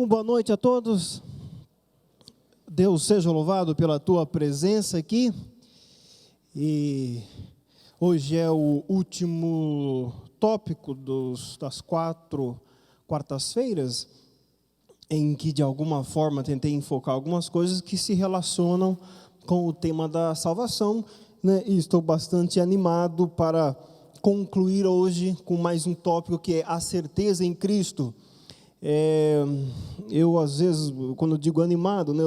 Boa noite a todos. Deus seja louvado pela tua presença aqui. E hoje é o último tópico das 4 quartas-feiras, em que de alguma forma tentei enfocar algumas coisas que se relacionam com o tema da salvação, né? E estou bastante animado para concluir hoje com mais um tópico que é a certeza em Cristo. Eu às vezes, quando digo animado, né,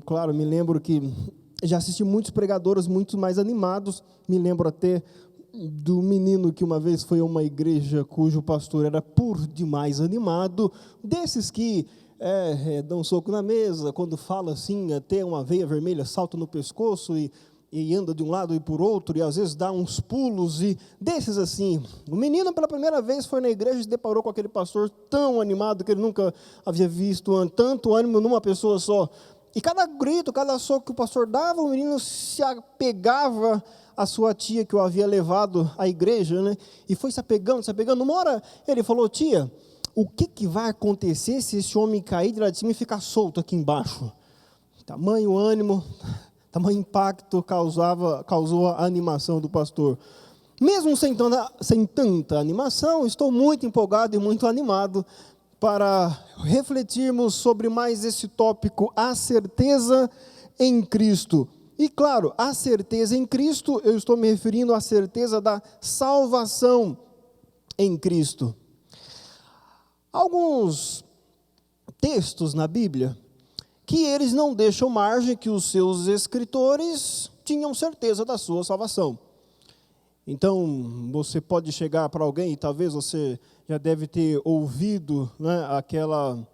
claro, me lembro que já assisti muitos pregadores muito mais animados. Me lembro até do menino que uma vez foi a uma igreja cujo pastor era por demais animado, desses que dão um soco na mesa, quando fala assim, até uma veia vermelha salta no pescoço e anda de um lado e por outro, e às vezes dá uns pulos, e desses assim. O menino pela primeira vez foi na igreja e se deparou com aquele pastor tão animado que ele nunca havia visto tanto ânimo numa pessoa só. E cada grito, cada soco que o pastor dava, o menino se apegava à sua tia que o havia levado à igreja, né? E foi se apegando. Uma hora ele falou: tia, o que vai acontecer se esse homem cair de lá de cima e ficar solto aqui embaixo? Tamanho ânimo, tamanho impacto causou a animação do pastor. Mesmo sem tanta animação, estou muito empolgado e muito animado para refletirmos sobre mais esse tópico, a certeza em Cristo. E claro, a certeza em Cristo, eu estou me referindo à certeza da salvação em Cristo. Alguns textos na Bíblia que eles não deixam margem que os seus escritores tinham certeza da sua salvação. Então, você pode chegar para alguém, e talvez você já deve ter ouvido, né, aquela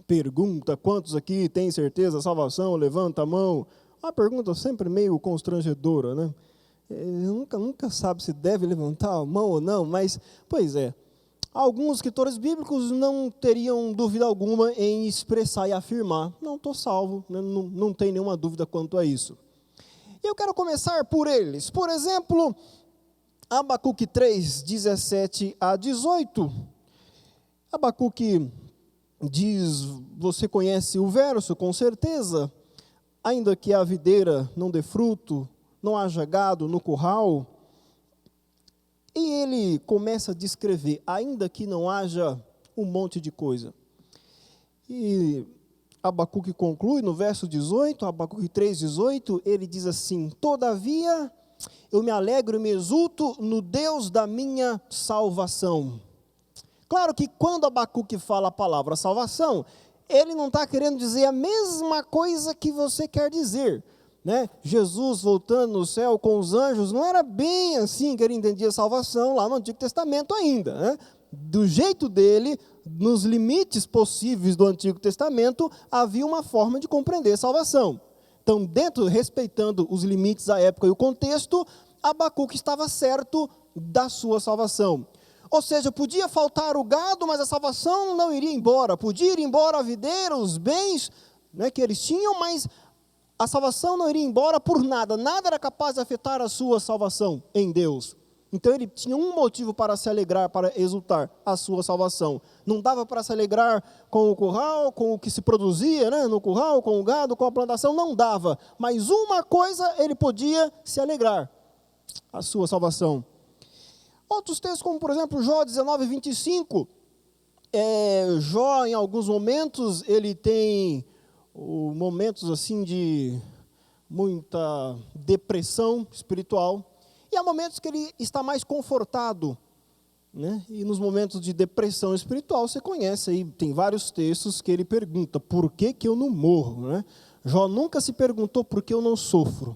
pergunta: quantos aqui têm certeza da salvação? Levanta a mão. Uma pergunta sempre meio constrangedora, né? Nunca sabe se deve levantar a mão ou não, mas, pois é. Alguns escritores bíblicos não teriam dúvida alguma em expressar e afirmar: não, estou salvo, né? Não tem nenhuma dúvida quanto a isso. E eu quero começar por eles. Por exemplo, Abacuque 3, 17 a 18. Abacuque diz, você conhece o verso com certeza: ainda que a videira não dê fruto, não haja gado no curral. E ele começa a descrever, ainda que não haja um monte de coisa. E Abacuque conclui no verso 18, Abacuque 3, 18, ele diz assim: todavia eu me alegro e me exulto no Deus da minha salvação. Claro que quando Abacuque fala a palavra salvação, ele não está querendo dizer a mesma coisa que você quer dizer, né? Jesus voltando no céu com os anjos, não era bem assim que ele entendia salvação lá no Antigo Testamento ainda, né? Do jeito dele, nos limites possíveis do Antigo Testamento, havia uma forma de compreender salvação. Então, respeitando os limites da época e o contexto, Abacuque estava certo da sua salvação. Ou seja, podia faltar o gado, mas a salvação não iria embora. Podia ir embora a videira, os bens, né, que eles tinham, mas a salvação não iria embora por nada. Nada era capaz de afetar a sua salvação em Deus. Então ele tinha um motivo para se alegrar, para exultar: a sua salvação. Não dava para se alegrar com o curral, com o que se produzia, né, no curral, com o gado, com a plantação, não dava. Mas uma coisa ele podia se alegrar: a sua salvação. Outros textos, como por exemplo Jó 19, 25. Jó, em alguns momentos, ele tem momentos assim de muita depressão espiritual, e há momentos que ele está mais confortado, né? E nos momentos de depressão espiritual, você conhece aí, tem vários textos que ele pergunta: por que eu não morro, né? Jó nunca se perguntou por que eu não sofro.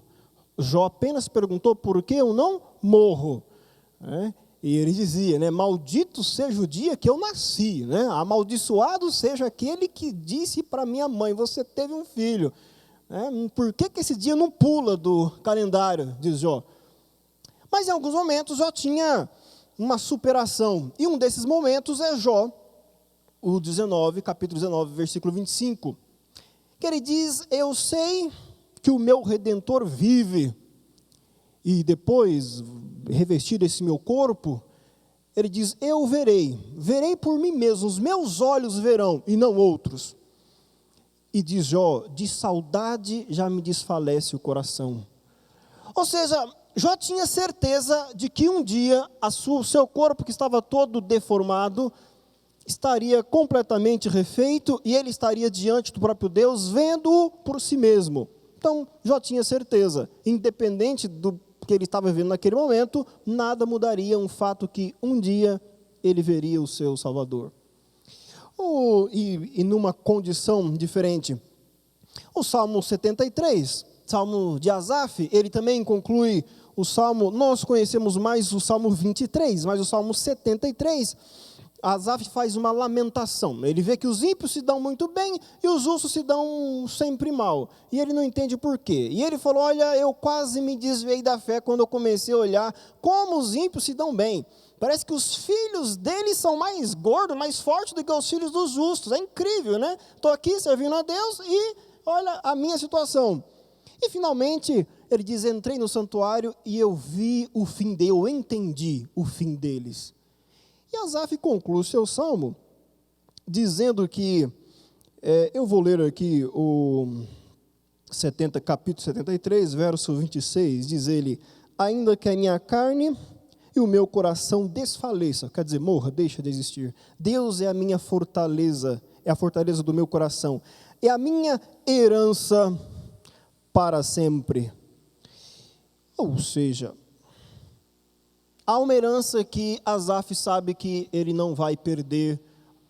Jó apenas perguntou por que eu não morro, né? E ele dizia, né, maldito seja o dia que eu nasci, né? Amaldiçoado seja aquele que disse para minha mãe: você teve um filho, né? Por que esse dia não pula do calendário, diz Jó. Mas em alguns momentos Jó tinha uma superação, e um desses momentos é Jó, capítulo 19, versículo 25, que ele diz: eu sei que o meu Redentor vive, e depois, revestido esse meu corpo, Ele diz, eu verei por mim mesmo, os meus olhos verão, e não outros. E diz Jó, de saudade já me desfalece o coração. Ou seja, Jó tinha certeza de que um dia o seu corpo, que estava todo deformado, estaria completamente refeito e ele estaria diante do próprio Deus, vendo-o por si mesmo. Então, Jó tinha certeza, independente do que ele estava vivendo naquele momento, nada mudaria um fato que um dia ele veria o seu Salvador. E numa condição diferente, o Salmo 73, Salmo de Asaf, ele também conclui o Salmo, nós conhecemos mais o Salmo 23, mas o Salmo 73, Asaf faz uma lamentação. Ele vê que os ímpios se dão muito bem e os justos se dão sempre mal. E ele não entende por quê. E ele falou, olha, eu quase me desviei da fé quando eu comecei a olhar como os ímpios se dão bem. Parece que os filhos deles são mais gordos, mais fortes do que os filhos dos justos. É incrível, né? Estou aqui servindo a Deus e olha a minha situação. E finalmente, ele diz, entrei no santuário e eu vi o fim deles, eu entendi o fim deles. E Asaf conclui o seu salmo, dizendo que, eu vou ler aqui o capítulo 73, verso 26, diz ele, ainda que a minha carne e o meu coração desfaleça, quer dizer, morra, deixa de existir, Deus é a minha fortaleza, é a fortaleza do meu coração, é a minha herança para sempre. Ou seja, há uma herança que Asaf sabe que ele não vai perder,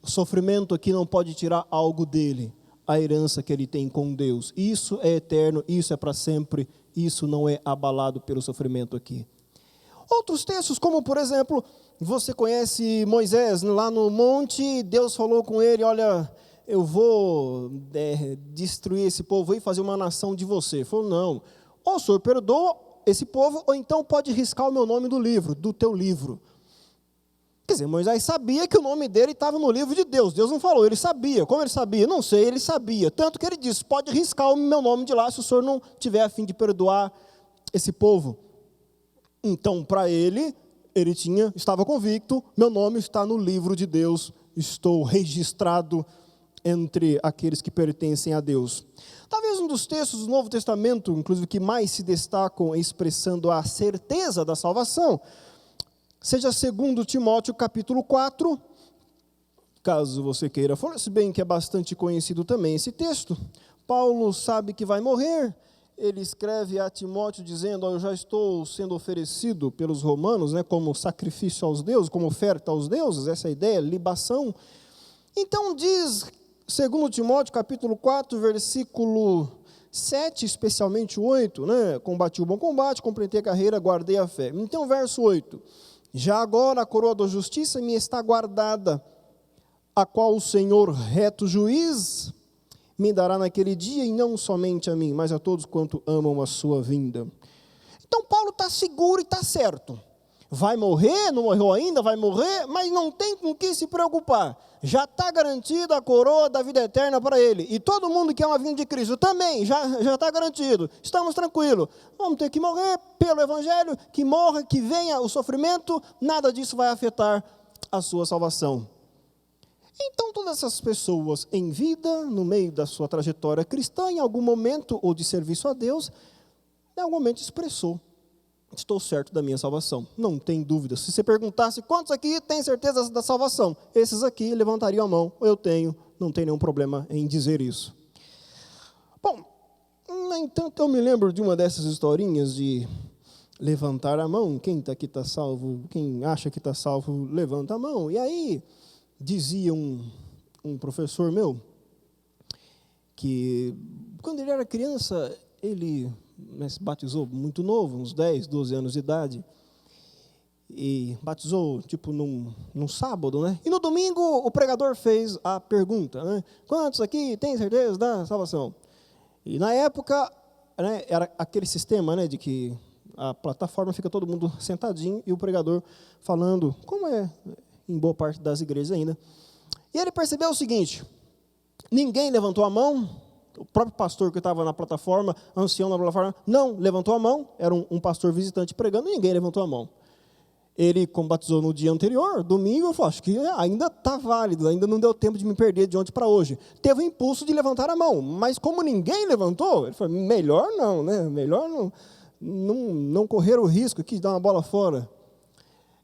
o sofrimento aqui não pode tirar algo dele, a herança que ele tem com Deus, isso é eterno, isso é para sempre, isso não é abalado pelo sofrimento aqui. Outros textos, como por exemplo, você conhece Moisés, lá no monte, Deus falou com ele, olha, eu vou destruir esse povo e fazer uma nação de você. Ele falou, não, ou o Senhor perdoa esse povo, ou então pode riscar o meu nome do livro, do teu livro. Quer dizer, Moisés sabia que o nome dele estava no livro de Deus. Deus não falou, ele sabia. Como ele sabia? Não sei, ele sabia. Tanto que ele disse, pode riscar o meu nome de lá, se o Senhor não tiver a fim de perdoar esse povo. Então, para ele estava convicto, meu nome está no livro de Deus, estou registrado entre aqueles que pertencem a Deus. Talvez um dos textos do Novo Testamento, inclusive, que mais se destacam expressando a certeza da salvação, seja 2 Timóteo capítulo 4, caso você queira. Se bem que é bastante conhecido também esse texto. Paulo sabe que vai morrer, ele escreve a Timóteo dizendo, eu já estou sendo oferecido pelos romanos, como sacrifício aos deuses, como oferta aos deuses, essa é a ideia, libação. Então diz 2 Timóteo, capítulo 4, versículo 7, especialmente o 8, combati o bom combate, completei a carreira, guardei a fé. Então, verso 8, já agora a coroa da justiça me está guardada, a qual o Senhor, reto juiz, me dará naquele dia, e não somente a mim, mas a todos quanto amam a sua vinda. Então, Paulo está seguro e está certo. Vai morrer, não morreu ainda, vai morrer, mas não tem com o que se preocupar. Já está garantida a coroa da vida eterna para ele. E todo mundo que é uma vinda de Cristo também já está garantido. Estamos tranquilos. Vamos ter que morrer pelo Evangelho, que morra, que venha o sofrimento, nada disso vai afetar a sua salvação. Então, todas essas pessoas em vida, no meio da sua trajetória cristã, em algum momento, ou de serviço a Deus, em algum momento expressou, estou certo da minha salvação, não tem dúvida. Se você perguntasse quantos aqui têm certeza da salvação, esses aqui levantariam a mão, eu tenho, não tem nenhum problema em dizer isso. Bom, no entanto, eu me lembro de uma dessas historinhas de levantar a mão, quem aqui está salvo, quem acha que está salvo, levanta a mão. E aí, dizia um professor meu, que quando ele era criança, ele se batizou muito novo, uns 10, 12 anos de idade, e batizou num sábado, E no domingo o pregador fez a pergunta, quantos aqui têm certeza da salvação? E na época, era aquele sistema, de que a plataforma fica todo mundo sentadinho e o pregador falando, como é em boa parte das igrejas ainda. E ele percebeu o seguinte, ninguém levantou a mão. O próprio pastor que estava na plataforma, ancião na plataforma, não levantou a mão, era um pastor visitante pregando, e ninguém levantou a mão. Ele, como batizou no dia anterior, domingo, eu falei, acho que ainda está válido, ainda não deu tempo de me perder de ontem para hoje. Teve o impulso de levantar a mão, mas como ninguém levantou, ele falou, melhor não, né? Melhor não correr o risco aqui de dar uma bola fora.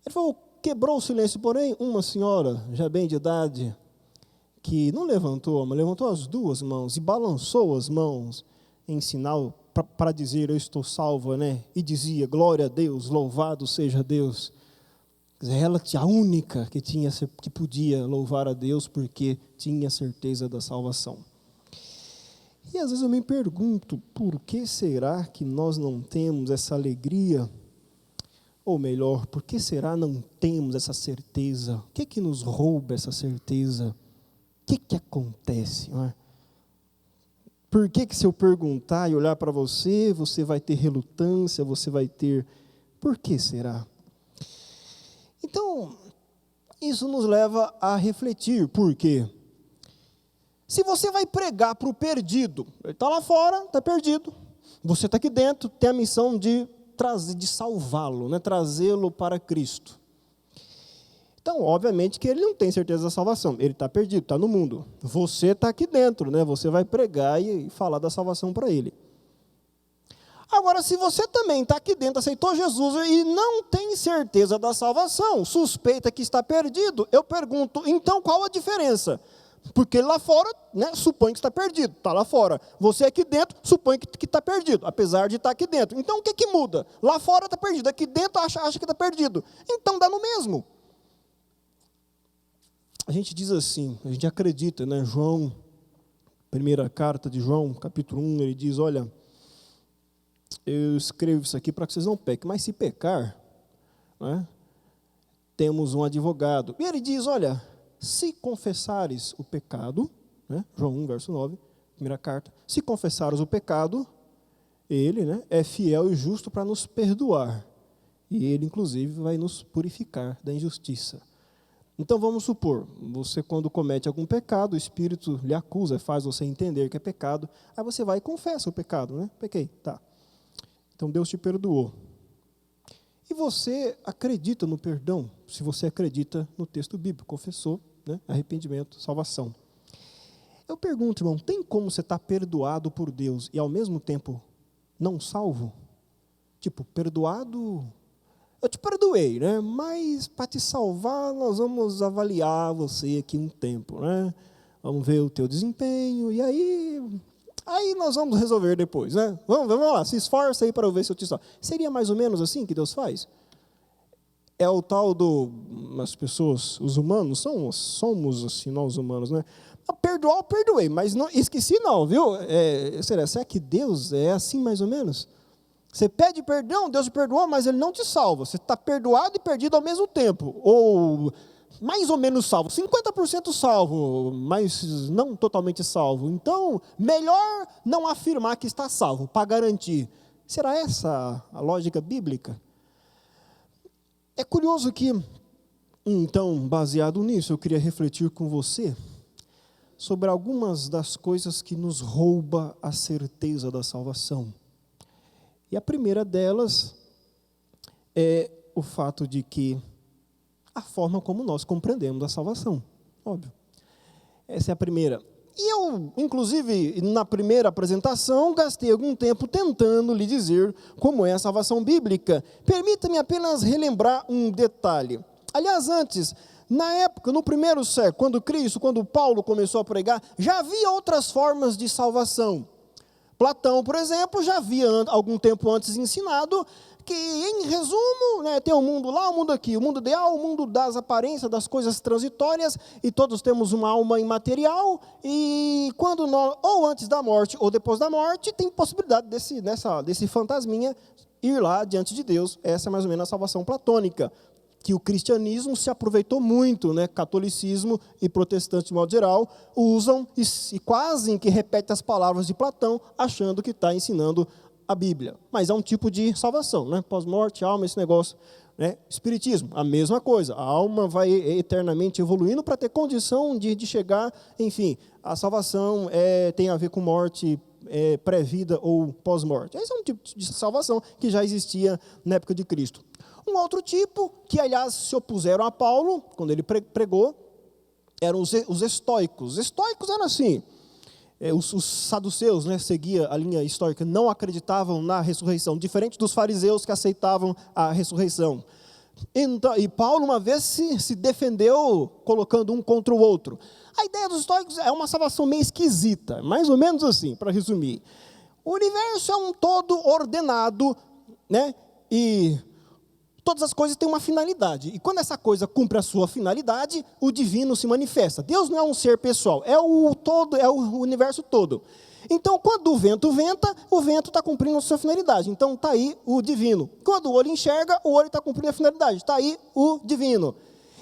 Ele falou, quebrou o silêncio, porém, uma senhora, já bem de idade, que não levantou, mas levantou as duas mãos e balançou as mãos em sinal para dizer, eu estou salva, né? E dizia, glória a Deus, louvado seja Deus. Ela, a única que podia louvar a Deus porque tinha certeza da salvação. E às vezes eu me pergunto, por que será que nós não temos essa alegria? Ou melhor, por que será não temos essa certeza? O que nos rouba essa certeza? O que acontece? Não é? Por que se eu perguntar e olhar para você, você vai ter relutância, você vai ter... Por que será? Então, isso nos leva a refletir. Por quê? Se você vai pregar para o perdido, ele está lá fora, está perdido. Você está aqui dentro, tem a missão de salvá-lo, né? Trazê-lo para Cristo. Então, obviamente que ele não tem certeza da salvação. Ele está perdido, está no mundo. Você está aqui dentro, né? Você vai pregar e falar da salvação para ele. Agora, se você também está aqui dentro, aceitou Jesus e não tem certeza da salvação, suspeita que está perdido, eu pergunto, então qual a diferença? Porque lá fora, né, supõe que está perdido, está lá fora. Você aqui dentro, supõe que está perdido, apesar de estar aqui dentro. Então, o que muda? Lá fora está perdido, aqui dentro acha que está perdido. Então, dá no mesmo. A gente diz assim, a gente acredita, né? João, primeira carta de João, capítulo 1, ele diz, olha, eu escrevo isso aqui para que vocês não pequem, mas se pecar, né, temos um advogado. E ele diz, olha, se confessares o pecado, né, João 1, verso 9, primeira carta, se confessares o pecado, ele, né, é fiel e justo para nos perdoar. E ele, inclusive, vai nos purificar da injustiça. Então, vamos supor, você quando comete algum pecado, o Espírito lhe acusa, faz você entender que é pecado, aí você vai e confessa o pecado, né? Pequei, tá. Então, Deus te perdoou. E você acredita no perdão, se você acredita no texto bíblico, confessou, né? Arrependimento, salvação. Eu pergunto, irmão, tem como você estar perdoado por Deus e ao mesmo tempo não salvo? Tipo, perdoado, eu te perdoei, né? Mas para te salvar, nós vamos avaliar você aqui um tempo, né? Vamos ver o teu desempenho, e aí nós vamos resolver depois, né? Vamos lá, se esforça aí para ver se eu te salvo. Seria mais ou menos assim que Deus faz? É o tal as pessoas, os humanos, somos assim, nós humanos, né? Perdoar, eu perdoei, mas não, esqueci não, viu? Será que Deus é assim mais ou menos? Você pede perdão, Deus te perdoou, mas Ele não te salva. Você está perdoado e perdido ao mesmo tempo. Ou mais ou menos salvo, 50% salvo, mas não totalmente salvo. Então, melhor não afirmar que está salvo, para garantir. Será essa a lógica bíblica? É curioso que, então, baseado nisso, eu queria refletir com você sobre algumas das coisas que nos rouba a certeza da salvação. E a primeira delas é o fato de que a forma como nós compreendemos a salvação, óbvio. Essa é a primeira. E eu, inclusive, na primeira apresentação, gastei algum tempo tentando lhe dizer como é a salvação bíblica. Permita-me apenas relembrar um detalhe. Aliás, antes, na época, no primeiro século, quando Paulo começou a pregar, já havia outras formas de salvação. Platão, por exemplo, já havia algum tempo antes ensinado que, em resumo, né, tem um mundo lá, um mundo aqui, o mundo ideal, o mundo das aparências, das coisas transitórias, e todos temos uma alma imaterial, e quando nós, ou antes da morte ou depois da morte, tem possibilidade desse fantasminha ir lá diante de Deus. Essa é mais ou menos a salvação platônica, que o cristianismo se aproveitou muito, né? Catolicismo e protestantes de modo geral usam e quase que repete as palavras de Platão, achando que está ensinando a Bíblia. Mas é um tipo de salvação, né? Pós-morte, alma, esse negócio, né? Espiritismo, a mesma coisa. A alma vai eternamente evoluindo para ter condição de chegar, enfim, a salvação tem a ver com morte, pré-vida ou pós-morte. Esse é um tipo de salvação que já existia na época de Cristo. Um outro tipo, que aliás se opuseram a Paulo, quando ele pregou, eram os estoicos. Os estoicos eram assim, os saduceus, né, seguia a linha estoica, não acreditavam na ressurreição, diferente dos fariseus que aceitavam a ressurreição. Então, e Paulo uma vez se defendeu colocando um contra o outro. A ideia dos estoicos é uma salvação meio esquisita, mais ou menos assim, para resumir. O universo é um todo ordenado, né, e todas as coisas têm uma finalidade. E quando essa coisa cumpre a sua finalidade, o divino se manifesta. Deus não é um ser pessoal, é o todo, é o universo todo. Então, quando o vento venta, o vento está cumprindo a sua finalidade. Então, está aí o divino. Quando o olho enxerga, o olho está cumprindo a finalidade. Está aí o divino.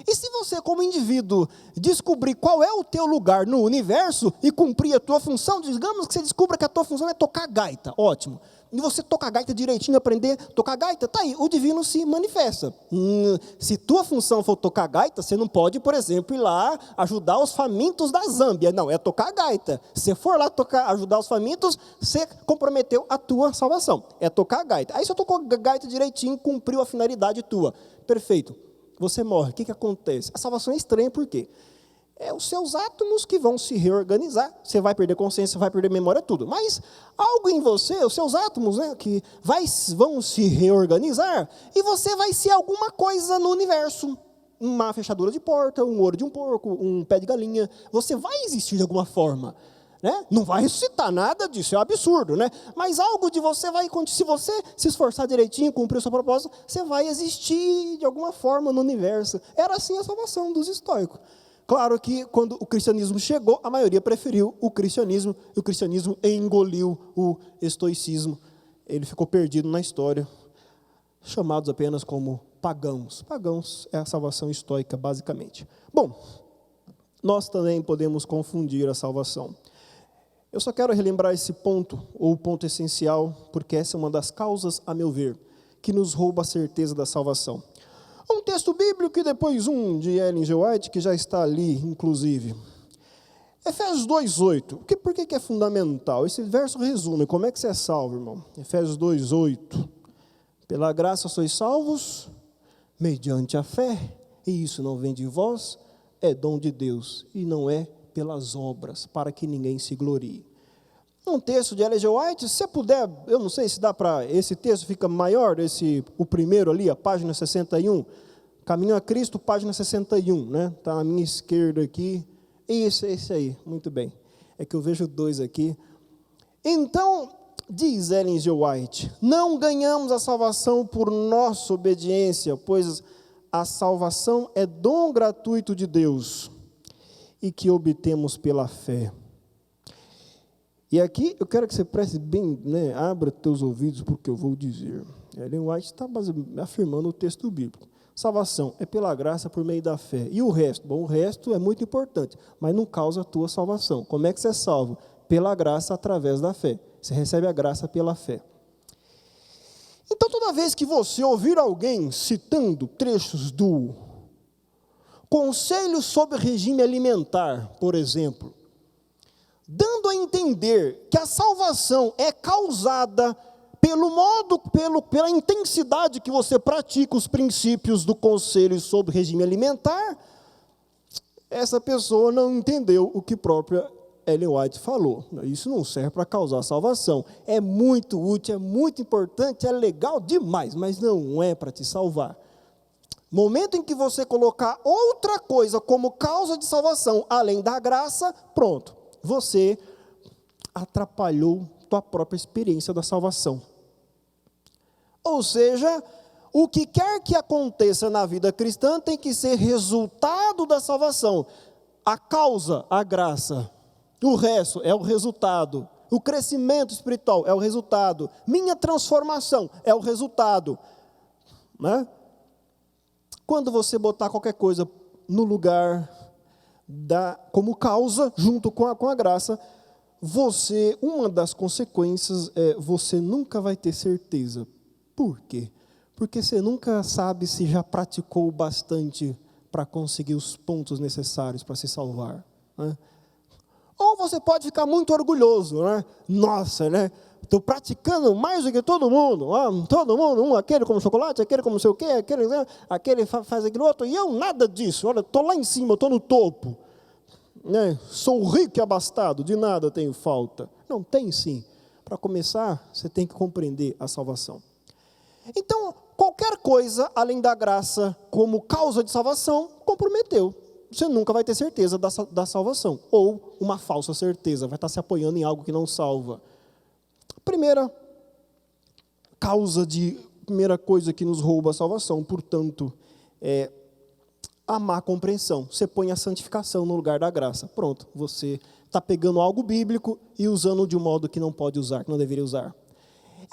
E se você, como indivíduo, descobrir qual é o teu lugar no universo e cumprir a tua função, digamos que você descubra que a tua função é tocar gaita, ótimo. E você tocar gaita direitinho, aprender a tocar gaita, tá aí, o divino se manifesta. Se tua função for tocar gaita, você não pode, por exemplo, ir lá ajudar os famintos da Zâmbia. Não, é tocar gaita. Se for lá ajudar os famintos, você comprometeu a tua salvação. É tocar gaita. Aí você tocou gaita direitinho, cumpriu a finalidade tua. Perfeito. Você morre. O que acontece? A salvação é estranha, por quê? É os seus átomos que vão se reorganizar. Você vai perder consciência, vai perder memória, tudo. Mas algo em você, os seus átomos, né, que vão se reorganizar, e você vai ser alguma coisa no universo. Uma fechadura de porta, um olho de um porco, um pé de galinha. Você vai existir de alguma forma. Né? Não vai ressuscitar, nada disso, é um absurdo. Né? Mas algo de você vai, se você se esforçar direitinho, cumprir o seu propósito, você vai existir de alguma forma no universo. Era assim a salvação dos estoicos. Claro que quando o cristianismo chegou, a maioria preferiu o cristianismo, e o cristianismo engoliu o estoicismo. Ele ficou perdido na história, chamados apenas como pagãos. Pagãos é a salvação estoica, basicamente. Bom, nós também podemos confundir a salvação. Eu só quero relembrar esse ponto, ou o ponto essencial, porque essa é uma das causas, a meu ver, que nos rouba a certeza da salvação. Um texto bíblico e depois um de Ellen G. White, que já está ali, inclusive. Efésios 2:8. Por que é fundamental? Esse verso resume como é que você é salvo, irmão. Efésios 2:8. Pela graça sois salvos, mediante a fé, e isso não vem de vós, é dom de Deus, e não é pelas obras, para que ninguém se glorie. Um texto de Ellen G. White, se você puder, eu não sei se dá para, esse texto fica maior, o primeiro ali, a página 61, Caminho a Cristo, página 61, né? Está na minha esquerda aqui, esse aí, muito bem, é que eu vejo dois aqui. Então, diz Ellen G. White, não ganhamos a salvação por nossa obediência, pois a salvação é dom gratuito de Deus, e que obtemos pela fé. E aqui eu quero que você preste bem, né, abra teus ouvidos para o que eu vou dizer. Ellen White está afirmando o texto bíblico. Salvação é pela graça por meio da fé. E o resto? Bom, o resto é muito importante, mas não causa a tua salvação. Como é que você é salvo? Pela graça através da fé. Você recebe a graça pela fé. Então, toda vez que você ouvir alguém citando trechos do Conselho sobre Regime Alimentar, por exemplo, dando a entender que a salvação é causada pelo modo, pela intensidade que você pratica os princípios do Conselho sobre Regime Alimentar, essa pessoa não entendeu o que própria Ellen White falou. Isso não serve para causar salvação. É muito útil, é muito importante, é legal demais, mas não é para te salvar. Momento em que você colocar outra coisa como causa de salvação, além da graça, pronto. Você atrapalhou tua própria experiência da salvação. Ou seja, o que quer que aconteça na vida cristã tem que ser resultado da salvação. A causa, a graça. O resto é o resultado. O crescimento espiritual é o resultado. Minha transformação é o resultado. Né? Quando você botar qualquer coisa no lugar como causa, junto com a graça, uma das consequências é você nunca vai ter certeza. Por quê? Porque você nunca sabe se já praticou bastante para conseguir os pontos necessários para se salvar. Né? Ou você pode ficar muito orgulhoso, né? Nossa, né? Estou praticando mais do que todo mundo. Todo mundo, aquele come chocolate, aquele come não sei o quê, aquele faz aquilo outro. E eu nada disso. Olha, estou lá em cima, estou no topo. Sou rico e abastado, de nada tenho falta. Não, tem sim. Para começar, você tem que compreender a salvação. Então, qualquer coisa além da graça como causa de salvação, comprometeu. Você nunca vai ter certeza da salvação. Ou uma falsa certeza, vai estar se apoiando em algo que não salva. Primeira coisa que nos rouba a salvação, portanto, é a má compreensão. Você põe a santificação no lugar da graça. Pronto, você está pegando algo bíblico e usando de um modo que não pode usar, que não deveria usar.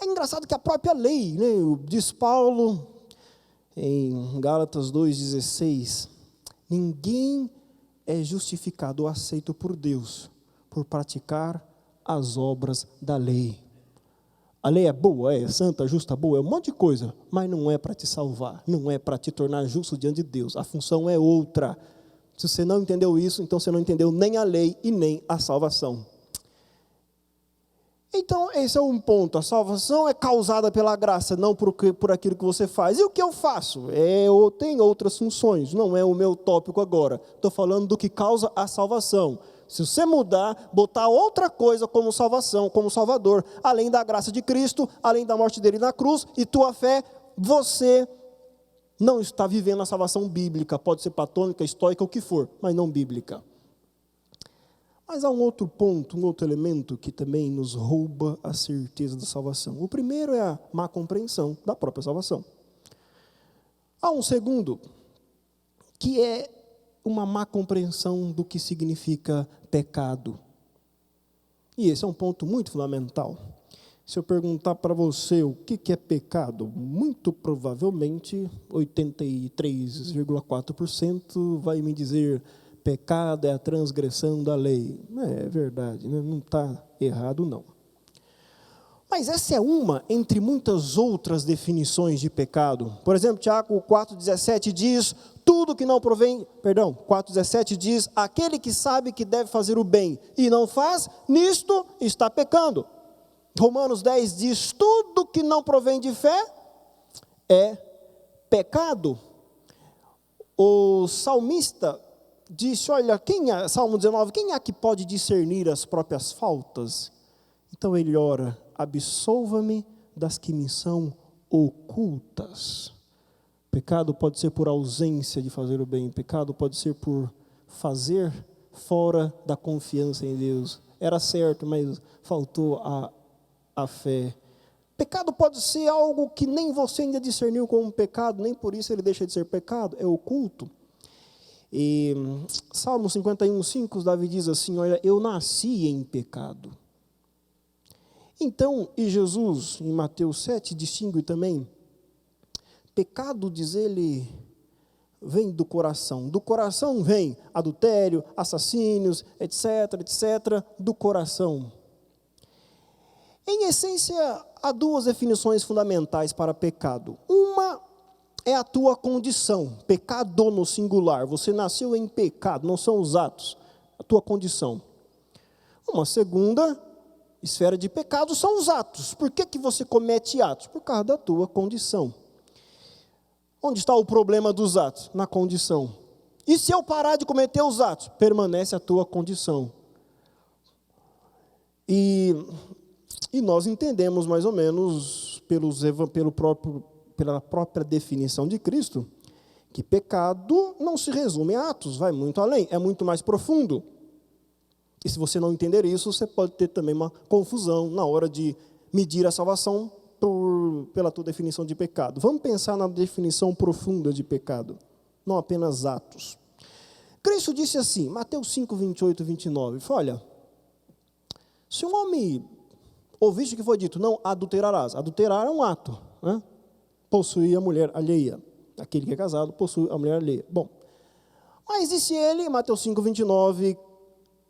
É engraçado que a própria lei, diz Paulo em Gálatas 2,16, ninguém é justificado ou aceito por Deus por praticar as obras da lei. A lei é boa, é santa, justa, boa, é um monte de coisa, mas não é para te salvar, não é para te tornar justo diante de Deus. A função é outra. Se você não entendeu isso, então você não entendeu nem a lei e nem a salvação. Então, esse é um ponto. A salvação é causada pela graça, não por aquilo que você faz. E o que eu faço? Eu tenho outras funções, não é o meu tópico agora. Estou falando do que causa a salvação. Se você mudar, botar outra coisa como salvação, como salvador, além da graça de Cristo, além da morte dele na cruz e tua fé, você não está vivendo a salvação bíblica. Pode ser platônica, estoica, o que for, mas não bíblica. Mas há um outro ponto, um outro elemento que também nos rouba a certeza da salvação. O primeiro é a má compreensão da própria salvação. Há um segundo, que é uma má compreensão do que significa pecado. E esse é um ponto muito fundamental. Se eu perguntar para você o que é pecado, muito provavelmente 83,4% vai me dizer: pecado é a transgressão da lei. É verdade, não está errado não. Mas essa é uma entre muitas outras definições de pecado. Por exemplo, Tiago 4,17 diz: 4,17 diz: aquele que sabe que deve fazer o bem e não faz, nisto está pecando. Romanos 10 diz: tudo que não provém de fé é pecado. O salmista disse: olha, Salmo 19, quem é que pode discernir as próprias faltas? Então ele ora: absolva-me das que me são ocultas. Pecado pode ser por ausência de fazer o bem, pecado pode ser por fazer fora da confiança em Deus. Era certo, mas faltou a fé. Pecado pode ser algo que nem você ainda discerniu como pecado, nem por isso ele deixa de ser pecado, é oculto. E Salmo 51,5, Davi diz assim: olha, eu nasci em pecado. Então, e Jesus, em Mateus 7, distingue também, pecado, diz ele, vem do coração. Do coração vem adultério, assassínios, etc, do coração. Em essência, há duas definições fundamentais para pecado. Uma é a tua condição, pecado no singular. Você nasceu em pecado, não são os atos, a tua condição. Uma segunda esfera de pecado são os atos. Por que você comete atos? Por causa da tua condição. Onde está o problema dos atos? Na condição. E se eu parar de cometer os atos? Permanece a tua condição. E nós entendemos mais ou menos, pela própria definição de Cristo, que pecado não se resume a atos, vai muito além, é muito mais profundo. E se você não entender isso, você pode ter também uma confusão na hora de medir a salvação pela tua definição de pecado. Vamos pensar na definição profunda de pecado, não apenas atos. Cristo disse assim, Mateus 5, 28 e 29, olha, se um homem, ouviste o que foi dito, não adulterarás. Adulterar é um ato, né? Possuir a mulher alheia. Aquele que é casado possui a mulher alheia. Bom, mas disse ele, Mateus 5, 29,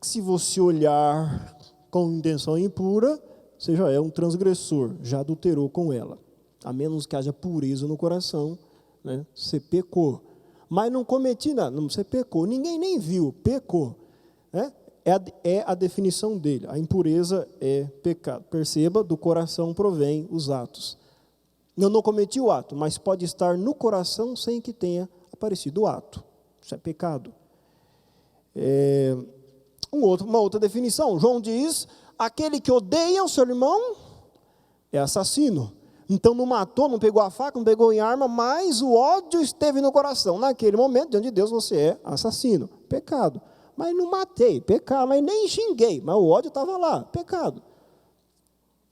se você olhar com intenção impura, você já é um transgressor, já adulterou com ela. A menos que haja pureza no coração, né? Você pecou. Mas não cometi nada, não, você pecou. Ninguém nem viu, pecou. Né? É a definição dele. A impureza é pecado. Perceba, do coração provém os atos. Eu não cometi o ato, mas pode estar no coração sem que tenha aparecido o ato. Isso é pecado. Uma outra definição. João diz, aquele que odeia o seu irmão é assassino. Então não matou, não pegou a faca, não pegou em arma, mas o ódio esteve no coração. Naquele momento, diante de Deus, você é assassino. Pecado. Mas não matei, pecado. Mas nem xinguei, mas o ódio estava lá, pecado.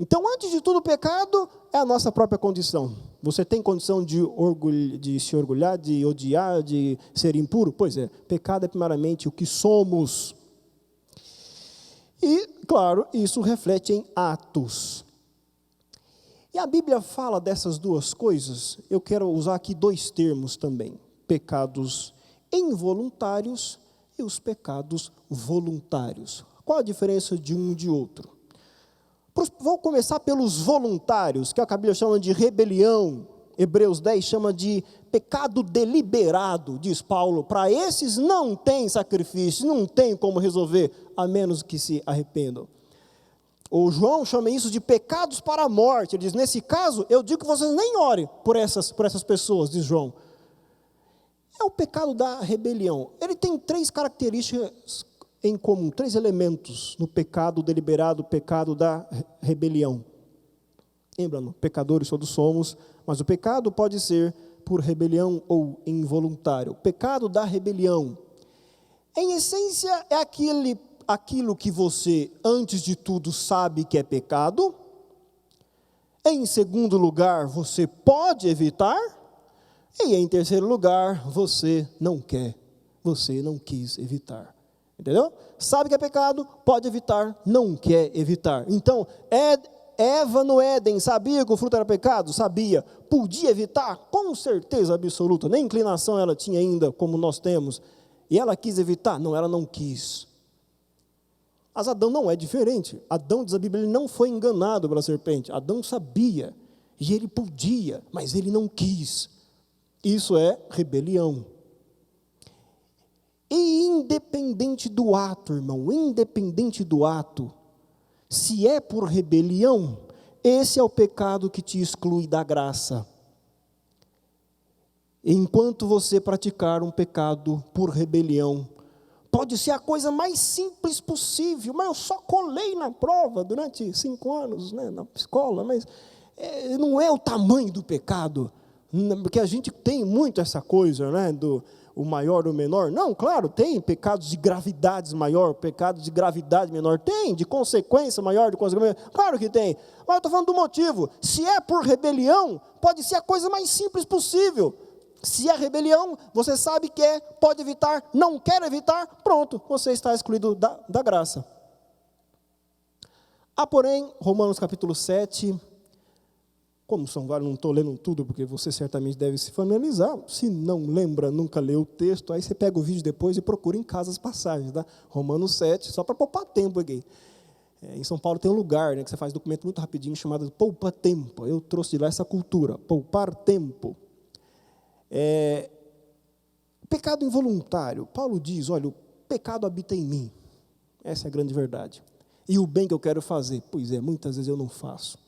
Então, antes de tudo, pecado é a nossa própria condição. Você tem condição de se orgulhar, de odiar, de ser impuro? Pois é, pecado é primeiramente o que somos. E, claro, isso reflete em atos. E a Bíblia fala dessas duas coisas. Eu quero usar aqui dois termos também: pecados involuntários e os pecados voluntários. Qual a diferença de um e de outro? Vou começar pelos voluntários, que a Bíblia chama de rebelião. Hebreus 10 chama de pecado deliberado, diz Paulo. Para esses não tem sacrifício, não tem como resolver, a menos que se arrependam. O João chama isso de pecados para a morte. Ele diz, nesse caso, eu digo que vocês nem orem por essas pessoas, diz João. É o pecado da rebelião. Ele tem três características em comum, três elementos no pecado deliberado, pecado da rebelião. Lembrando, pecadores todos somos, mas o pecado pode ser por rebelião ou involuntário. O pecado da rebelião, em essência, é aquilo que você, antes de tudo, sabe que é pecado. Em segundo lugar, você pode evitar. E em terceiro lugar, você não quer, você não quis evitar. Entendeu? Sabe que é pecado, pode evitar, não quer evitar. Então, Eva no Éden sabia que o fruto era pecado? Sabia. Podia evitar? Com certeza absoluta. Nem inclinação ela tinha ainda, como nós temos. E ela quis evitar? Não, ela não quis. Mas Adão não é diferente. Adão, diz a Bíblia, ele não foi enganado pela serpente. Adão sabia, e ele podia, mas ele não quis. Isso é rebelião. E independente do ato, irmão, independente do ato, se é por rebelião, esse é o pecado que te exclui da graça. Enquanto você praticar um pecado por rebelião, pode ser a coisa mais simples possível, mas eu só colei na prova durante 5 anos, né, na escola, mas não é o tamanho do pecado, porque a gente tem muito essa coisa, né, o maior ou o menor. Não, claro, tem pecados de gravidades maior, pecados de gravidade menor, tem, de consequência maior, de consequência menor, claro que tem, mas eu estou falando do motivo. Se é por rebelião, pode ser a coisa mais simples possível. Se é rebelião, você sabe que pode evitar, não quer evitar, pronto, você está excluído da graça. Há, porém, Romanos capítulo 7, como são vários, não estou lendo tudo, porque você certamente deve se familiarizar. Se não lembra, nunca leu o texto, aí você pega o vídeo depois e procura em casa as passagens, tá? Romanos 7, só para poupar tempo aqui. Em São Paulo tem um lugar, né, que você faz documento muito rapidinho, chamado Poupa Tempo. Eu trouxe de lá essa cultura, poupar tempo. Pecado involuntário. Paulo diz, olha, o pecado habita em mim. Essa é a grande verdade. E o bem que eu quero fazer, pois é, muitas vezes eu não faço.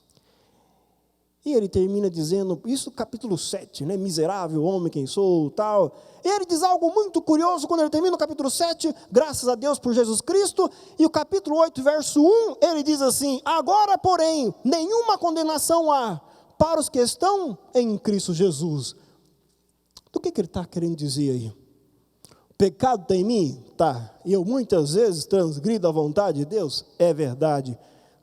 E ele termina dizendo, isso capítulo 7, né? Miserável homem quem sou, tal. E ele diz algo muito curioso quando ele termina o capítulo 7, graças a Deus por Jesus Cristo. E o capítulo 8, verso 1, ele diz assim, agora, porém, nenhuma condenação há para os que estão em Cristo Jesus. Do que ele está querendo dizer aí? O pecado está em mim? Tá. E eu muitas vezes transgrido a vontade de Deus? É verdade.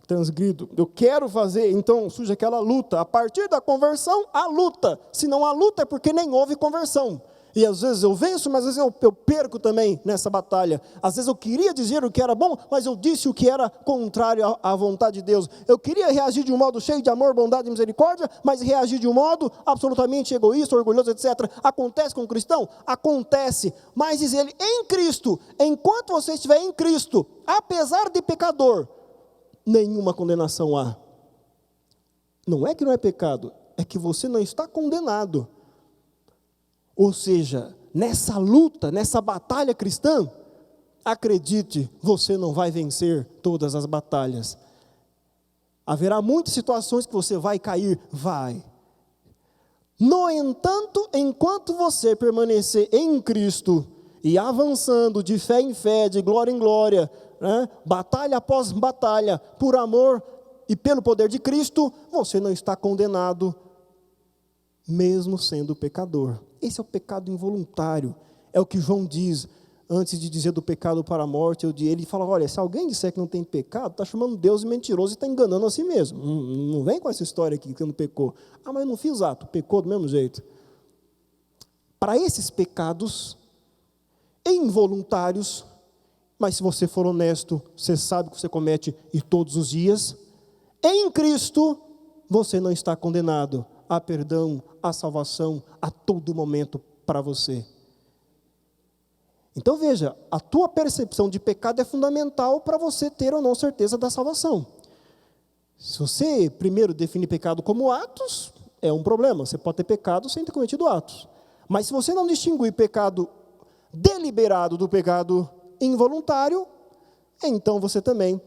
Transgrido, eu quero fazer, então surge aquela luta, a partir da conversão, a luta, se não há luta é porque nem houve conversão, e às vezes eu venço, mas às vezes eu perco também nessa batalha, às vezes eu queria dizer o que era bom, mas eu disse o que era contrário à vontade de Deus, eu queria reagir de um modo cheio de amor, bondade e misericórdia, mas reagir de um modo absolutamente egoísta, orgulhoso, etc. Acontece com o cristão? Acontece, mas diz ele, em Cristo, enquanto você estiver em Cristo, apesar de pecador, nenhuma condenação há. Não é que não é pecado, é que você não está condenado. Ou seja, nessa luta, nessa batalha cristã, acredite, você não vai vencer todas as batalhas. Haverá muitas situações que você vai cair, vai. No entanto, enquanto você permanecer em Cristo e avançando de fé em fé, de glória em glória, né, batalha após batalha, por amor e pelo poder de Cristo, você não está condenado, mesmo sendo pecador. Esse é o pecado involuntário, é o que João diz. Antes de dizer do pecado para a morte, ele fala, olha, se alguém disser que não tem pecado, está chamando Deus de mentiroso e está enganando a si mesmo. Não vem com essa história aqui que não pecou. Ah, mas eu não fiz ato, pecou do mesmo jeito. Para esses pecados involuntários, mas se você for honesto, você sabe que você comete e todos os dias, em Cristo, você não está condenado. Há perdão, há salvação, a todo momento para você. Então veja, a tua percepção de pecado é fundamental para você ter ou não certeza da salvação. Se você primeiro define pecado como atos, é um problema. Você pode ter pecado sem ter cometido atos. Mas se você não distinguir pecado deliberado do pecado involuntário, então você também,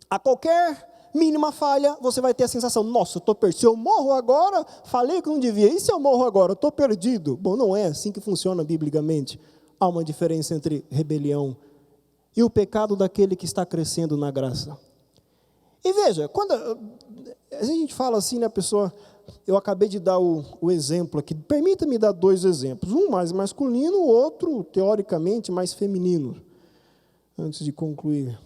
a qualquer mínima falha, você vai ter a sensação, nossa, eu estou perdido. Se eu morro agora, falei que não devia. E se eu morro agora, eu estou perdido. Bom, não é assim que funciona biblicamente. Há uma diferença entre rebelião e o pecado daquele que está crescendo na graça. E veja, quando a gente fala assim, né, pessoa, eu acabei de dar o exemplo aqui, permita-me dar 2 exemplos, um mais masculino, o outro, teoricamente, mais feminino, antes de concluir.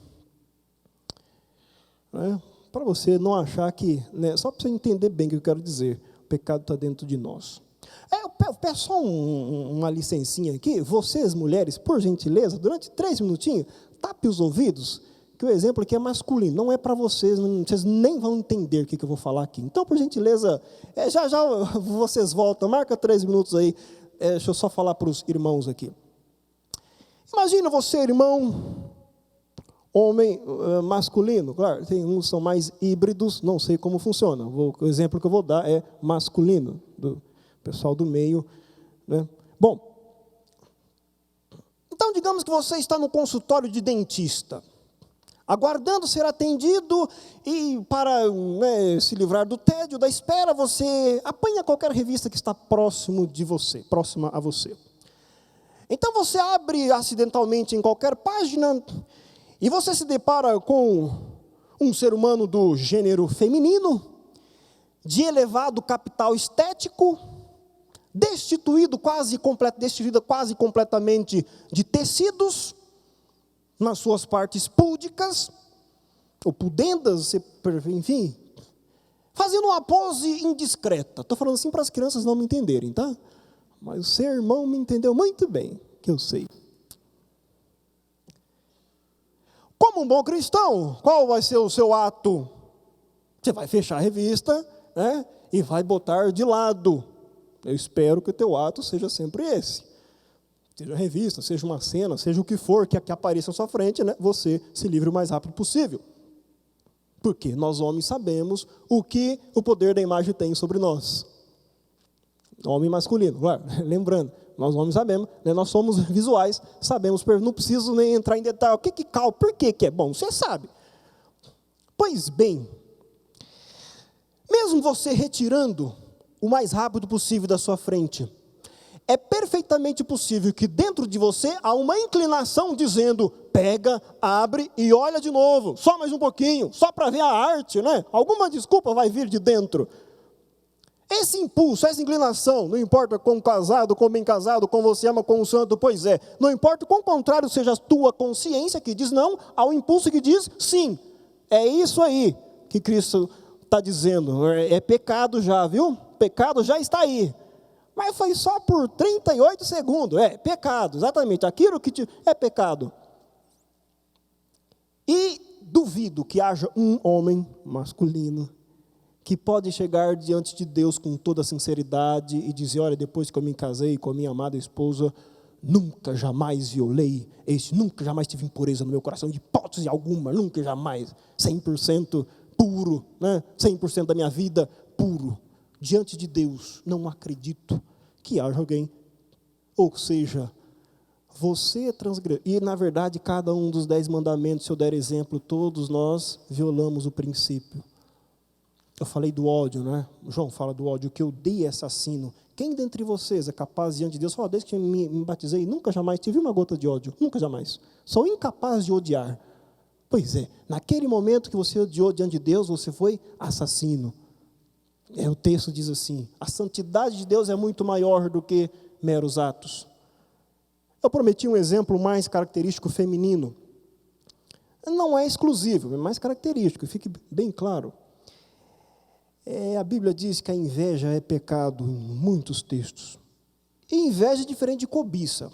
Para você não achar que, né, só para você entender bem o que eu quero dizer, o pecado está dentro de nós. Eu peço só uma licencinha aqui. Vocês, mulheres, por gentileza, durante 3 minutinhos, tape os ouvidos, que o exemplo aqui é masculino, não é para vocês, vocês nem vão entender o que eu vou falar aqui. Então, por gentileza, já vocês voltam, marca 3 minutos aí, deixa eu só falar para os irmãos aqui. Imagina você, irmão, homem masculino, claro, tem uns que são mais híbridos, não sei como funciona, o exemplo que eu vou dar é masculino, do pessoal do meio, né? Bom, então digamos que você está no consultório de dentista, aguardando ser atendido e para, né, se livrar do tédio, da espera, você apanha qualquer revista que está próxima a você. Então você abre acidentalmente em qualquer página e você se depara com um ser humano do gênero feminino, de elevado capital estético, destituída quase completamente de tecidos, nas suas partes púdicas, ou pudendas, enfim, fazendo uma pose indiscreta. Estou falando assim para as crianças não me entenderem, tá? Mas o seu irmão me entendeu muito bem, que eu sei. Como um bom cristão, qual vai ser o seu ato? Você vai fechar a revista, né, e vai botar de lado. Eu espero que o teu ato seja sempre esse. Seja revista, seja uma cena, seja o que for que apareça à sua frente, né, você se livre o mais rápido possível. Porque nós homens sabemos o que o poder da imagem tem sobre nós. Homem masculino, claro, lembrando, nós homens sabemos, né, nós somos visuais, sabemos, não preciso nem entrar em detalhe, o que calma, por que é bom, você sabe. Pois bem, mesmo você retirando o mais rápido possível da sua frente, é perfeitamente possível que dentro de você há uma inclinação dizendo, pega, abre e olha de novo, só mais um pouquinho, só para ver a arte, né? Alguma desculpa vai vir de dentro. Esse impulso, essa inclinação, não importa quão casado, quão bem casado, quão você ama, quão santo, pois é, não importa quão contrário seja a tua consciência que diz não, ao impulso que diz sim. É isso aí que Cristo está dizendo, é pecado já, viu? Pecado já está aí. Mas foi só por 38 segundos. É pecado, exatamente. Aquilo que é pecado. E duvido que haja um homem masculino que pode chegar diante de Deus com toda a sinceridade e dizer, olha, depois que eu me casei com a minha amada esposa, nunca jamais violei, nunca jamais tive impureza no meu coração, de hipótese alguma, nunca jamais, 100% puro, né? 100% da minha vida puro. Diante de Deus, não acredito que haja alguém, ou seja, Você transgrediu. E, na verdade, cada um dos 10 mandamentos, se eu der exemplo, todos nós violamos o princípio. Eu falei do ódio, né? João fala do ódio, que eu odeio é assassino. Quem dentre vocês é capaz diante de Deus? Fala, desde que me batizei, nunca jamais tive uma gota de ódio. Nunca jamais. Sou incapaz de odiar. Pois é, naquele momento que você odiou diante de Deus, você foi assassino. O texto diz assim, a santidade de Deus é muito maior do que meros atos. Eu prometi um exemplo mais característico feminino. Não é exclusivo, é mais característico, fique bem claro. A Bíblia diz que a inveja é pecado em muitos textos. E inveja é diferente de cobiça.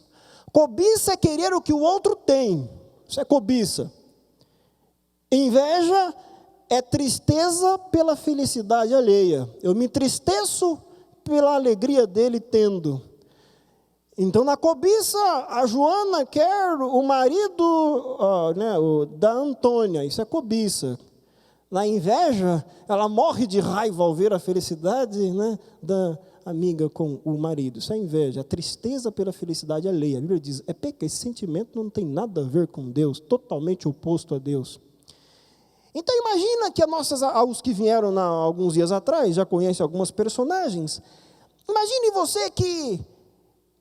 Cobiça é querer o que o outro tem. Isso é cobiça. Inveja é tristeza pela felicidade alheia. Eu me entristeço pela alegria dele tendo. Então, na cobiça, a Joana quer o marido da Antônia. Isso é cobiça. Na inveja, ela morre de raiva ao ver a felicidade, da amiga com o marido. Isso é inveja, a tristeza pela felicidade alheia. A Bíblia diz, esse sentimento não tem nada a ver com Deus, totalmente oposto a Deus. Então imagina que os que vieram alguns dias atrás, já conhecem algumas personagens. Imagine você que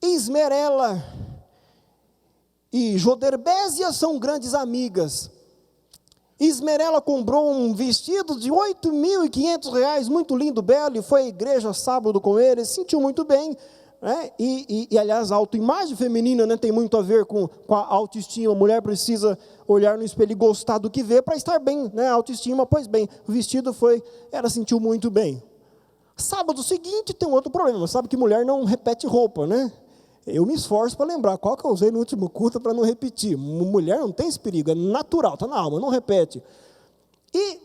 Esmerela e Joderbésia são grandes amigas. Esmerela comprou um vestido de R$8.500, muito lindo, belo, e foi à igreja sábado com ele, se sentiu muito bem. Aliás, a autoimagem feminina tem muito a ver com a autoestima. A mulher precisa olhar no espelho e gostar do que vê para estar bem, a autoestima. Pois bem, o vestido ela sentiu muito bem. Sábado seguinte tem um outro problema, sabe que mulher não repete roupa, Eu me esforço para lembrar qual que eu usei no último culto para não repetir. Mulher não tem esse perigo, é natural, está na alma, não repete. E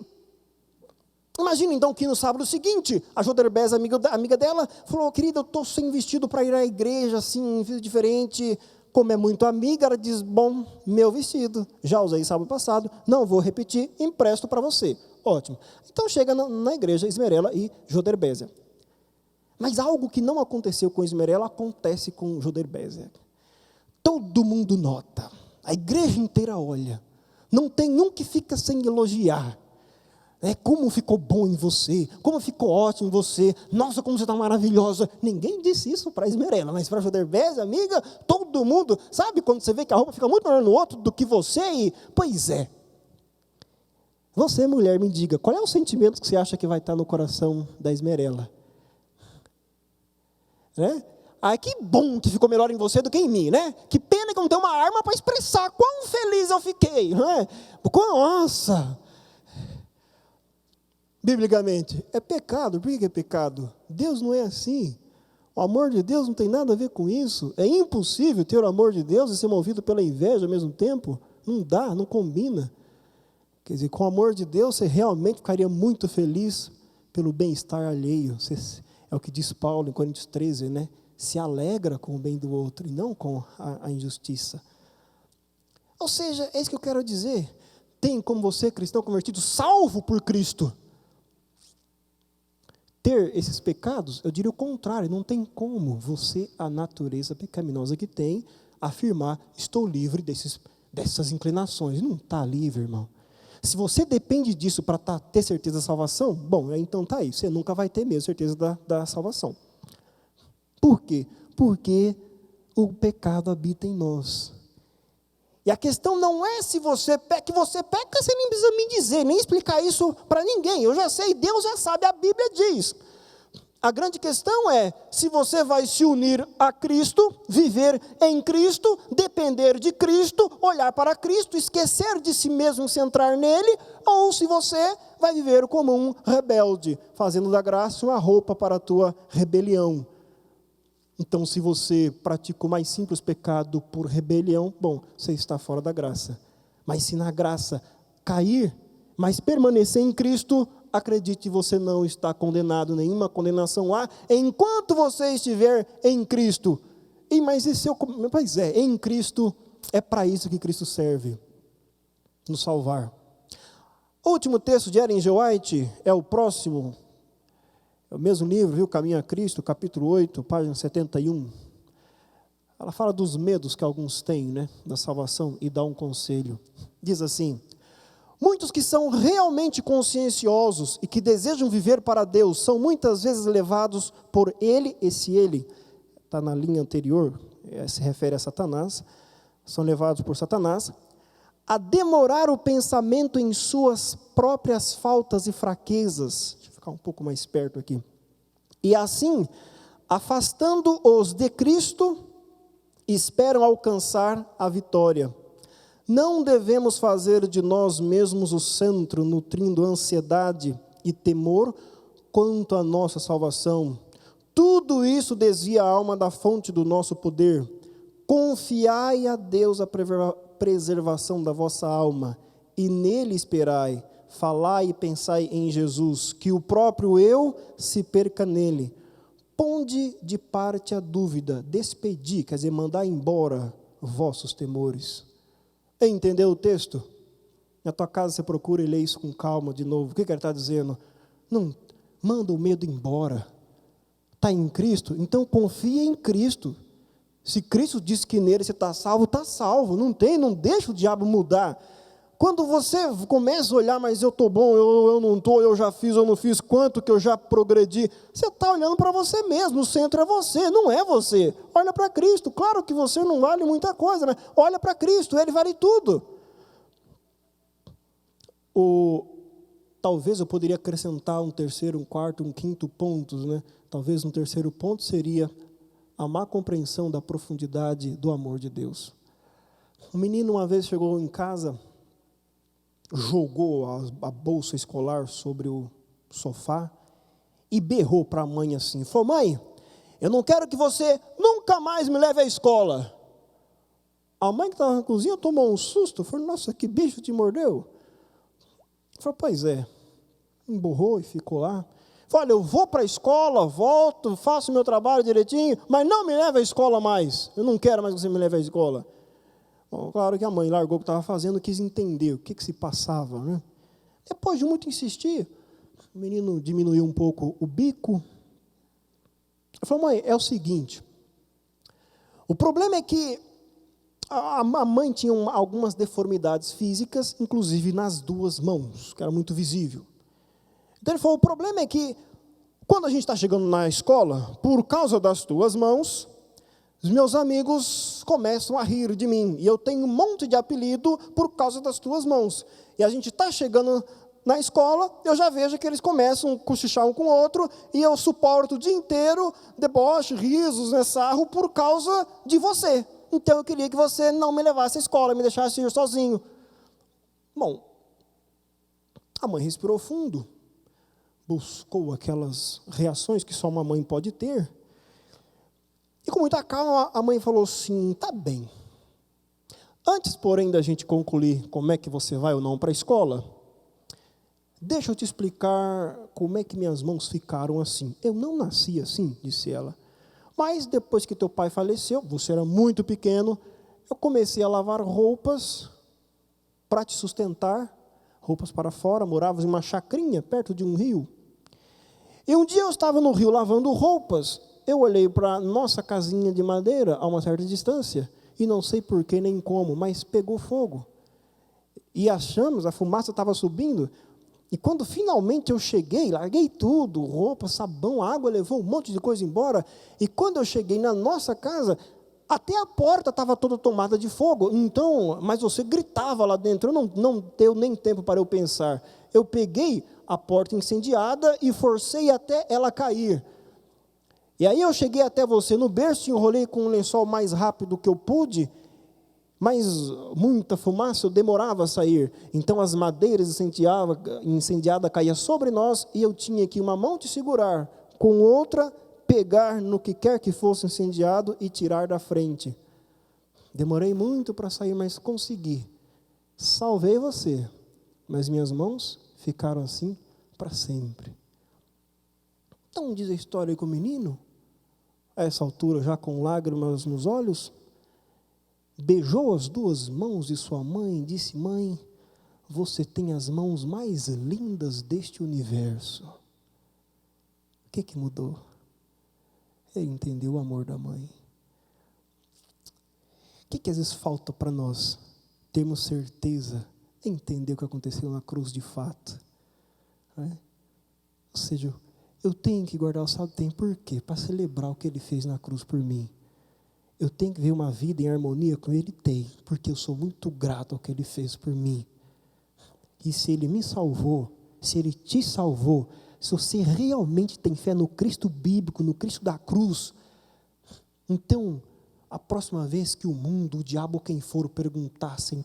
imagina então que no sábado seguinte, a Joderbés, amiga dela, falou, querida, eu estou sem vestido para ir à igreja, assim, diferente. Como é muito amiga, ela diz, bom, meu vestido, já usei sábado passado, não vou repetir, empresto para você. Ótimo. Então chega na igreja Esmerela e Joderbésia. Mas algo que não aconteceu com Esmerela acontece com Joderbésia. Todo mundo nota, a igreja inteira olha, não tem um que fica sem elogiar. Como ficou bom em você, como ficou ótimo em você, nossa, como você está maravilhosa. Ninguém disse isso para Esmerela, mas para Joderbésia, amiga, todo mundo, sabe quando você vê que a roupa fica muito melhor no outro do que você? Pois é. Você, mulher, me diga, qual é o sentimento que você acha que vai estar no coração da Esmerela? Que bom que ficou melhor em você do que em mim, Que pena que eu não tenho uma arma para expressar quão feliz eu fiquei, Nossa! Biblicamente, é pecado. Por que é pecado? Deus não é assim. O amor de Deus não tem nada a ver com isso. É impossível ter o amor de Deus e ser movido pela inveja ao mesmo tempo. Não dá, não combina. Quer dizer, com o amor de Deus, você realmente ficaria muito feliz pelo bem-estar alheio. É o que diz Paulo em Coríntios 13, Se alegra com o bem do outro e não com a injustiça. Ou seja, é isso que eu quero dizer. Tem como você, cristão convertido, salvo por Cristo, ter esses pecados? Eu diria o contrário, não tem como você, a natureza pecaminosa que tem, afirmar, estou livre dessas inclinações. Não está livre, irmão. Se você depende disso para ter certeza da salvação, bom, então está aí, você nunca vai ter mesmo certeza da salvação. Por quê? Porque o pecado habita em nós. E a questão não é se você peca, você nem precisa me dizer, nem explicar isso para ninguém. Eu já sei, Deus já sabe, a Bíblia diz. A grande questão é se você vai se unir a Cristo, viver em Cristo, depender de Cristo, olhar para Cristo, esquecer de si mesmo e centrar nele, ou se você vai viver como um rebelde, fazendo da graça uma roupa para a tua rebelião. Então, se você pratica o mais simples pecado por rebelião, bom, você está fora da graça. Mas se na graça cair, mas permanecer em Cristo, acredite, você não está condenado, nenhuma condenação há, enquanto você estiver em Cristo. Pois é, em Cristo, é para isso que Cristo serve, nos salvar. O último texto de Ellen G. White é o próximo. É o mesmo livro, Caminho a Cristo, capítulo 8, página 71. ela fala dos medos que alguns têm, né, da salvação, e dá um conselho. Diz assim: muitos que são realmente conscienciosos e que desejam viver para Deus, são muitas vezes levados por ele, esse ele, está na linha anterior, se refere a Satanás, são levados por Satanás, a demorar o pensamento em suas próprias faltas e fraquezas. Deixa eu ficar um pouco mais perto aqui. E assim, afastando-os de Cristo, esperam alcançar a vitória. Não devemos fazer de nós mesmos o centro, nutrindo ansiedade e temor quanto à nossa salvação. Tudo isso desvia a alma da fonte do nosso poder. Confiai a Deus a preservação da vossa alma, e nele esperai. Falai e pensai em Jesus, que o próprio eu se perca nele. Ponde de parte a dúvida, despedi, quer dizer, mandar embora vossos temores. Entendeu o texto? Na tua casa você procura e lê isso com calma de novo. O que ele está dizendo? Não, manda o medo embora. Está em Cristo? Então confia em Cristo. Se Cristo diz que nele você está salvo, está salvo. Não deixa o diabo mudar. Quando você começa a olhar, mas eu estou bom, eu não estou, eu já fiz, eu não fiz, quanto que eu já progredi, você está olhando para você mesmo, o centro é você, não é você. Olha para Cristo, claro que você não vale muita coisa, né? Olha para Cristo, Ele vale tudo. Talvez eu poderia acrescentar um terceiro, um quarto, um quinto pontos, né? Talvez um terceiro ponto seria a má compreensão da profundidade do amor de Deus. Um menino uma vez chegou em casa, jogou a bolsa escolar sobre o sofá e berrou para a mãe assim, falou: mãe, eu não quero que você nunca mais me leve à escola. A mãe que estava na cozinha tomou um susto, falou: nossa, que bicho te mordeu? Falou: pois é. Emburrou e ficou lá. Falou: olha, eu vou para a escola, volto, faço meu trabalho direitinho, mas não me leve à escola mais, eu não quero mais que você me leve à escola. Bom, claro que a mãe largou o que estava fazendo, quis entender o que se passava, né? Depois de muito insistir, o menino diminuiu um pouco o bico. Eu falei: mãe, é o seguinte, o problema é que a mãe tinha algumas deformidades físicas, inclusive nas duas mãos, que era muito visível. Então ele falou: o problema é que quando a gente está chegando na escola, por causa das tuas mãos, os meus amigos começam a rir de mim, e eu tenho um monte de apelido por causa das tuas mãos. E a gente está chegando na escola, eu já vejo que eles começam a cochichar um com o outro, e eu suporto o dia inteiro deboche, risos, né, sarro, por causa de você. Então eu queria que você não me levasse à escola, me deixasse ir sozinho. Bom, a mãe respirou fundo, buscou aquelas reações que só uma mãe pode ter, e com muita calma a mãe falou assim: tá bem, antes, porém, da gente concluir como é que você vai ou não para a escola, deixa eu te explicar como é que minhas mãos ficaram assim. Eu não nasci assim, disse ela, mas depois que teu pai faleceu, você era muito pequeno, eu comecei a lavar roupas para te sustentar, roupas para fora, morávamos em uma chacrinha perto de um rio. E um dia eu estava no rio lavando roupas, eu olhei para a nossa casinha de madeira a uma certa distância, e não sei porquê nem como, mas pegou fogo. E as chamas, a fumaça estava subindo, e quando finalmente eu cheguei, larguei tudo, roupa, sabão, água, levou um monte de coisa embora, e quando eu cheguei na nossa casa, até a porta estava toda tomada de fogo, então, mas você gritava lá dentro, não deu nem tempo para eu pensar. Eu peguei a porta incendiada e forcei até ela cair. E aí eu cheguei até você no berço, enrolei com um lençol mais rápido que eu pude, mas muita fumaça, eu demorava a sair. Então as madeiras incendiadas caíam sobre nós, e eu tinha que uma mão te segurar, com outra pegar no que quer que fosse incendiado e tirar da frente. Demorei muito para sair, mas consegui. Salvei você, mas minhas mãos ficaram assim para sempre. Então diz a história com o menino, a essa altura já com lágrimas nos olhos, beijou as duas mãos de sua mãe e disse: mãe, você tem as mãos mais lindas deste universo. O que mudou? Ele entendeu o amor da mãe. que às vezes falta para nós termos certeza, entender o que aconteceu na cruz de fato? Né? Ou seja, eu tenho que guardar o sábado, tem por quê? Para celebrar o que ele fez na cruz por mim. Eu tenho que ver uma vida em harmonia com ele, tem, porque eu sou muito grato ao que ele fez por mim. E se ele me salvou, se ele te salvou, se você realmente tem fé no Cristo bíblico, no Cristo da cruz, então, a próxima vez que o mundo, o diabo, quem for perguntassem,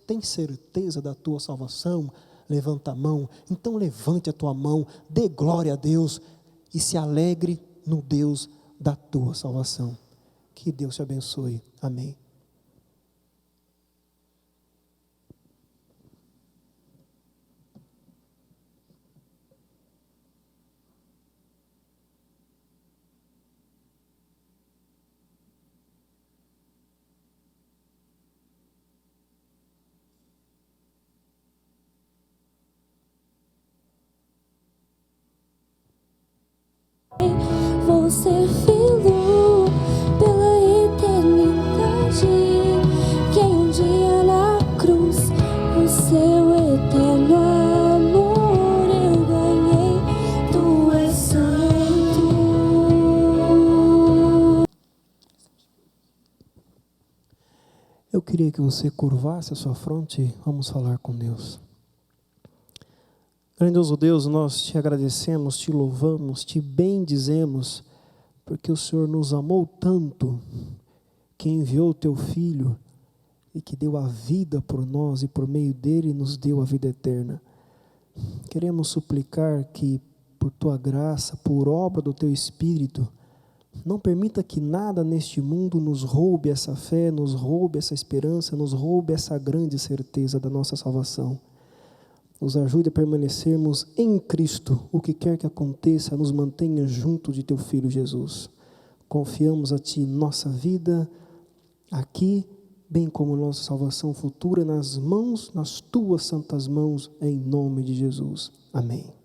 tem certeza da tua salvação? Levanta a mão. Então levante a tua mão, dê glória a Deus e se alegre no Deus da tua salvação. Que Deus te abençoe. Amém. Vou ser filho pela eternidade, que um dia na cruz o seu eterno amor eu ganhei. Tu és santo. Eu queria que você curvasse a sua fronte e vamos falar com Deus. Grandioso Deus, nós te agradecemos, te louvamos, te bendizemos, porque o Senhor nos amou tanto, que enviou o teu Filho e que deu a vida por nós e por meio dele nos deu a vida eterna. Queremos suplicar que, por tua graça, por obra do teu Espírito, não permita que nada neste mundo nos roube essa fé, nos roube essa esperança, nos roube essa grande certeza da nossa salvação. Nos ajude a permanecermos em Cristo. O que quer que aconteça, nos mantenha junto de teu Filho Jesus. Confiamos a Ti nossa vida aqui, bem como nossa salvação futura, nas tuas santas mãos, em nome de Jesus. Amém.